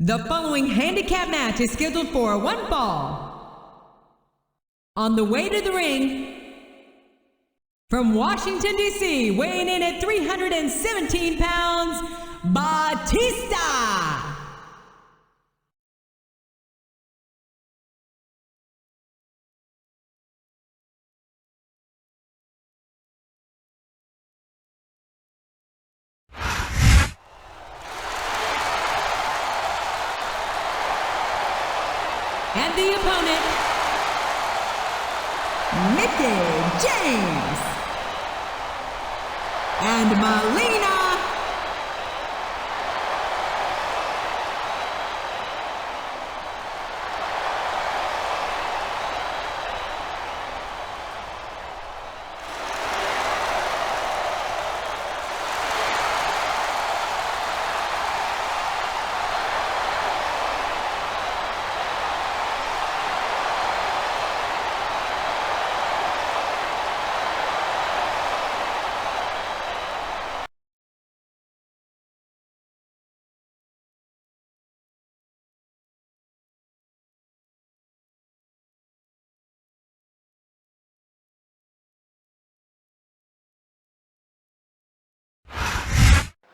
The following handicap match is scheduled for one fall. On the way to the ring, from Washington, D.C., weighing in at 317 pounds, Batista! And the opponent, Mickie James and Melina.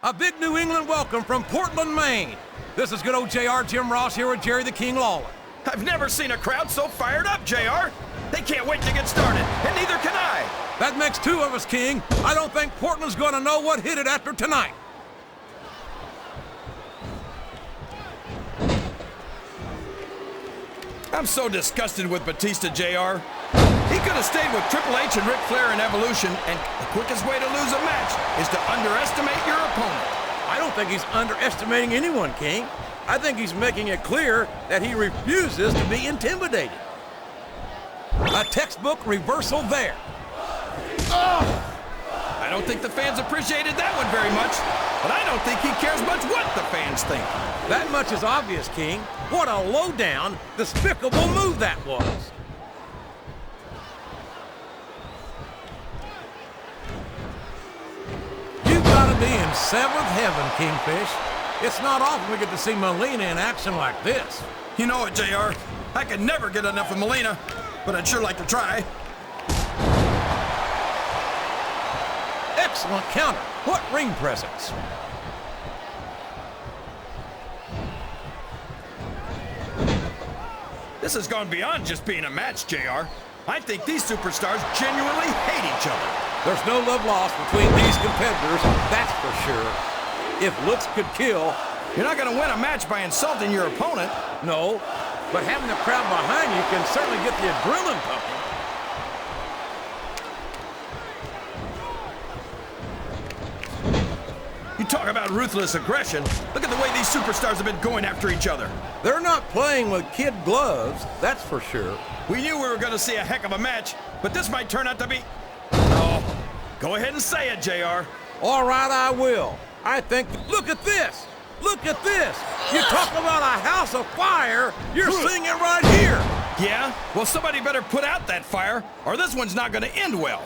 A big New England welcome from Portland, Maine. This is good old JR Jim Ross here with Jerry the King Lawler. I've never seen a crowd so fired up, JR. They can't wait to get started, and neither can I. That makes two of us, King. I don't think Portland's gonna know what hit it after tonight. I'm so disgusted with Batista, JR. He could have stayed with Triple H and Ric Flair in Evolution, and the quickest way to lose a match is to underestimate your opponent. I don't think he's underestimating anyone, King. I think he's making it clear that he refuses to be intimidated. A textbook reversal there. Oh! I don't think the fans appreciated that one very much, but I don't think he cares much what the fans think. That much is obvious, King. What a low-down, despicable move that was. Be in seventh heaven, Kingfish. It's not often we get to see Melina in action like this. You know it, JR. I could never get enough of Melina, but I'd sure like to try. Excellent counter. What ring presence. This has gone beyond just being a match, JR. I think these superstars genuinely hate each other. There's no love lost between these competitors, that's for sure. If looks could kill... You're not going to win a match by insulting your opponent. No, but having the crowd behind you can certainly get the adrenaline pumping. You talk about ruthless aggression. Look at the way these superstars have been going after each other. They're not playing with kid gloves, that's for sure. We knew we were going to see a heck of a match, but this might turn out to be... Oh, go ahead and say it, JR. All right, I will. I think... Look at this! Look at this! You talk about a house of fire, you're seeing it right here! Yeah? Well, somebody better put out that fire, or this one's not going to end well.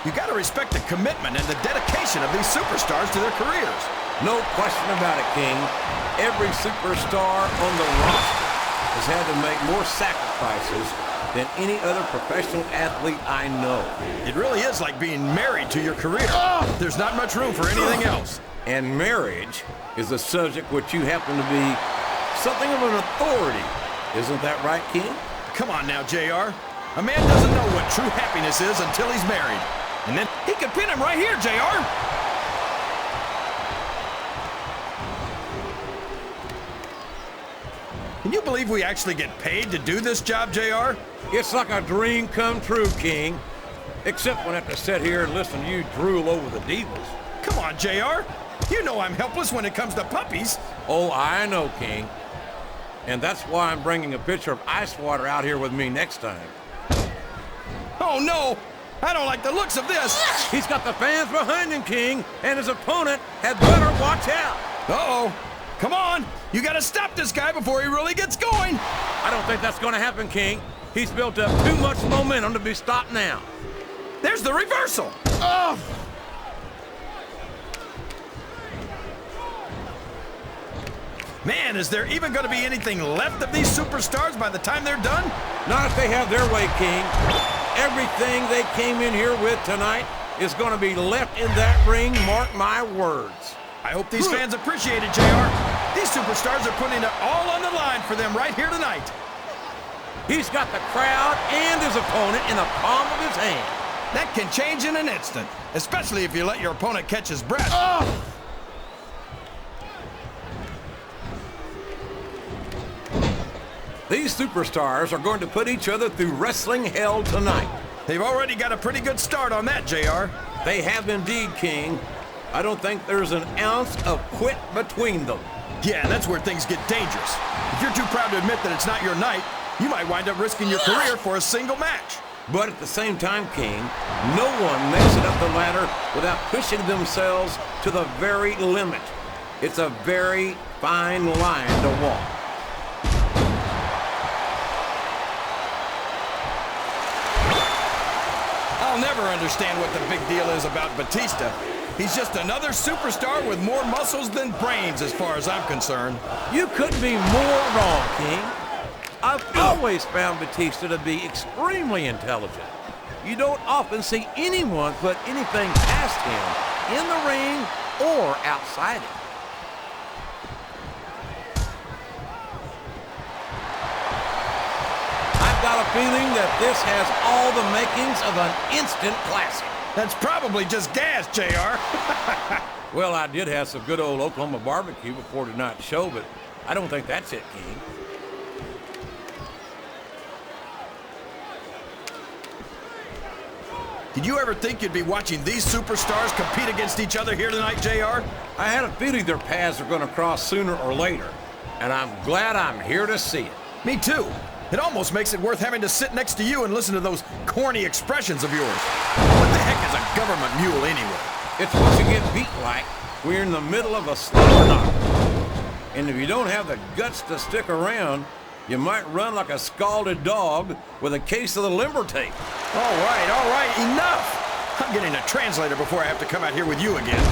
You got to respect the commitment and the dedication of these superstars to their careers. No question about it, King. Every superstar on the roster has had to make more sacrifices than any other professional athlete I know. It really is like being married to your career. There's not much room for anything else. And marriage is a subject which you happen to be something of an authority. Isn't that right, King? Come on now, JR. A man doesn't know what true happiness is until he's married. And then he could pin him right here, JR. Can you believe we actually get paid to do this job, JR? It's like a dream come true, King. Except when I have to sit here and listen to you drool over the divas. Come on, JR. You know I'm helpless when it comes to puppies. Oh, I know, King. And that's why I'm bringing a pitcher of ice water out here with me next time. Oh, no. I don't like the looks of this. He's got the fans behind him, King, and his opponent had better watch out. Uh-oh. Come on. You got to stop this guy before he really gets going. I don't think that's going to happen, King. He's built up too much momentum to be stopped now. There's the reversal. Oh! Man, is there even going to be anything left of these superstars by the time they're done? Not if they have their way, King. Everything they came in here with tonight is going to be left in that ring, mark my words. I hope these fans appreciate it, JR. These superstars are putting it all on the line for them right here tonight. He's got the crowd and his opponent in the palm of his hand. That can change in an instant, especially if you let your opponent catch his breath. Oh! These superstars are going to put each other through wrestling hell tonight. They've already got a pretty good start on that, JR. They have indeed, King. I don't think there's an ounce of quit between them. Yeah, and that's where things get dangerous. If you're too proud to admit that it's not your night, you might wind up risking your career for a single match. But at the same time, King, no one makes it up the ladder without pushing themselves to the very limit. It's a very fine line to walk. I'll never understand what the big deal is about Batista. He's just another superstar with more muscles than brains as far as I'm concerned. You couldn't be more wrong, King. I've always found Batista to be extremely intelligent. You don't often see anyone put anything past him in the ring or outside it. I've got a feeling that this has all the makings of an instant classic. That's probably just gas, JR. Well, I did have some good old Oklahoma barbecue before tonight's show, but I don't think that's it, King. Did you ever think you'd be watching these superstars compete against each other here tonight, JR? I had a feeling their paths are going to cross sooner or later, and I'm glad I'm here to see it. Me too. It almost makes it worth having to sit next to you and listen to those corny expressions of yours. What the heck is a government mule anyway? It's what you get beat like when you're in the middle of a slaughter knock. And if you don't have the guts to stick around, you might run like a scalded dog with a case of the limber tape. All right, enough! I'm getting a translator before I have to come out here with you again.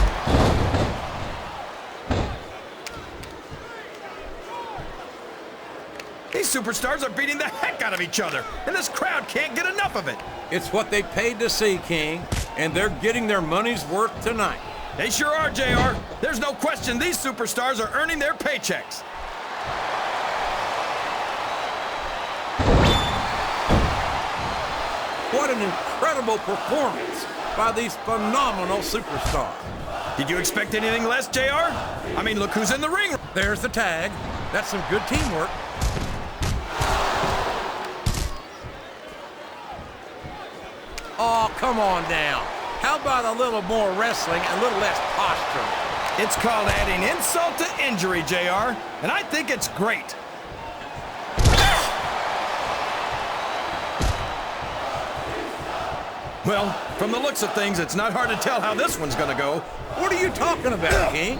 These superstars are beating the heck out of each other, and this crowd can't get enough of it. It's what they paid to see, King, and they're getting their money's worth tonight. They sure are, JR. There's no question these superstars are earning their paychecks. What an incredible performance by these phenomenal superstars. Did you expect anything less, JR? I mean, look who's in the ring. There's the tag. That's some good teamwork. Oh, come on down. How about a little more wrestling and a little less posturing? It's called adding insult to injury, JR, and I think it's great. Well, from the looks of things, it's not hard to tell how this one's gonna go. What are you talking about, King?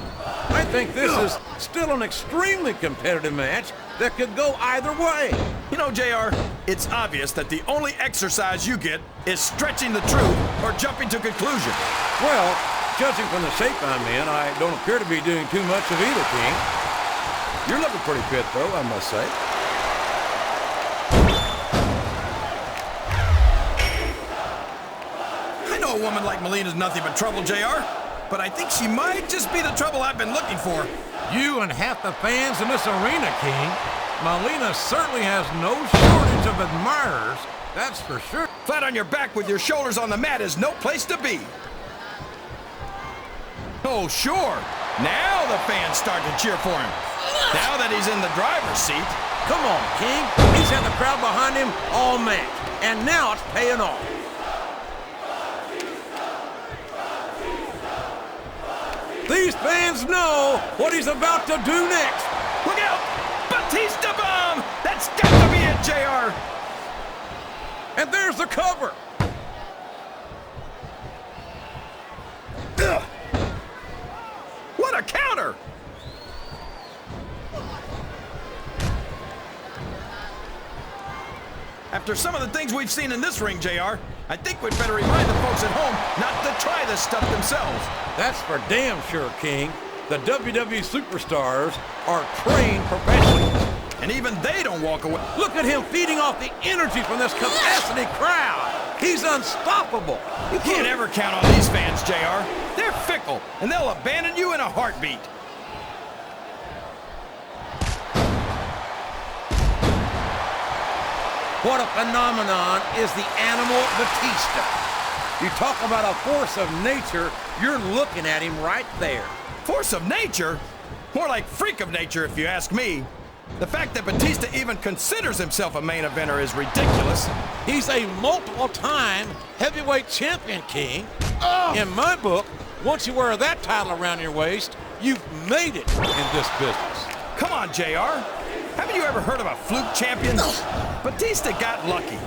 I think this is still an extremely competitive match that could go either way. You know, JR, it's obvious that the only exercise you get is stretching the truth or jumping to conclusions. Well, judging from the shape I'm in, I don't appear to be doing too much of either, King. You're looking pretty fit, though, I must say. I know a woman like Melina's nothing but trouble, JR, but I think she might just be the trouble I've been looking for. You and half the fans in this arena, King. Melina certainly has no shortage of admirers, that's for sure. Flat on your back with your shoulders on the mat is no place to be. Oh, sure. Now the fans start to cheer for him. Now that he's in the driver's seat. Come on, King. He's had the crowd behind him all match, and now it's paying off. These fans know what he's about to do next. Look out! Batista bomb! That's got to be it, JR! And there's the cover. Ugh. What a counter! After some of the things we've seen in this ring, JR, I think we'd better remind the folks at home not to try this stuff themselves. That's for damn sure, King. The WWE superstars are trained professionals. And even they don't walk away. Look at him feeding off the energy from this capacity crowd. He's unstoppable. You can't ever count on these fans, JR. They're fickle, and they'll abandon you in a heartbeat. What a phenomenon is the animal Batista. You talk about a force of nature, you're looking at him right there. Force of nature? More like freak of nature, if you ask me. The fact that Batista even considers himself a main eventer is ridiculous. He's a multiple-time heavyweight champion, King. In my book, once you wear that title around your waist, you've made it in this business. Come on, JR. Haven't you ever heard of a fluke champion? Batista got lucky.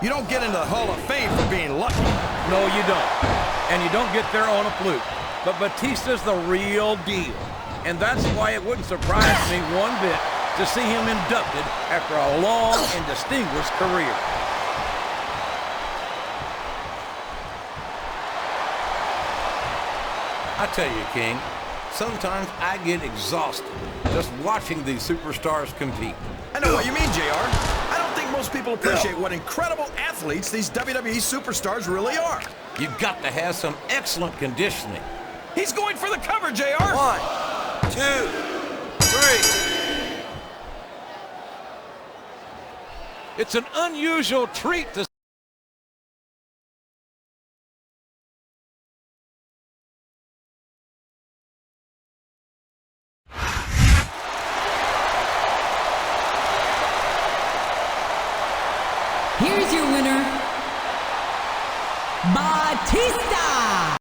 You don't get into the Hall of Fame for being lucky. No, you don't. And you don't get there on a fluke. But Batista's the real deal. And that's why it wouldn't surprise me one bit to see him inducted after a long and distinguished career. I tell you, King, sometimes I get exhausted just watching these superstars compete. I know what you mean, JR. I don't think most people appreciate what incredible athletes these WWE superstars really are. You've got to have some excellent conditioning. He's going for the cover, JR. 1, 2, 3. It's an unusual treat to Here's your winner, Batista.